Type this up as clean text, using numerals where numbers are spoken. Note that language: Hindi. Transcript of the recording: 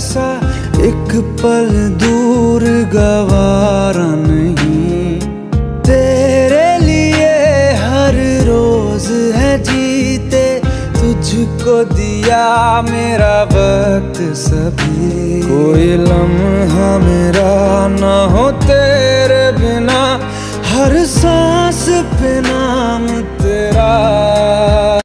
ऐसा एक पल दूर गवारा नहीं। तेरे लिए हर रोज है जीते, तुझको दिया मेरा वक्त सभी। कोई लम्हा मेरा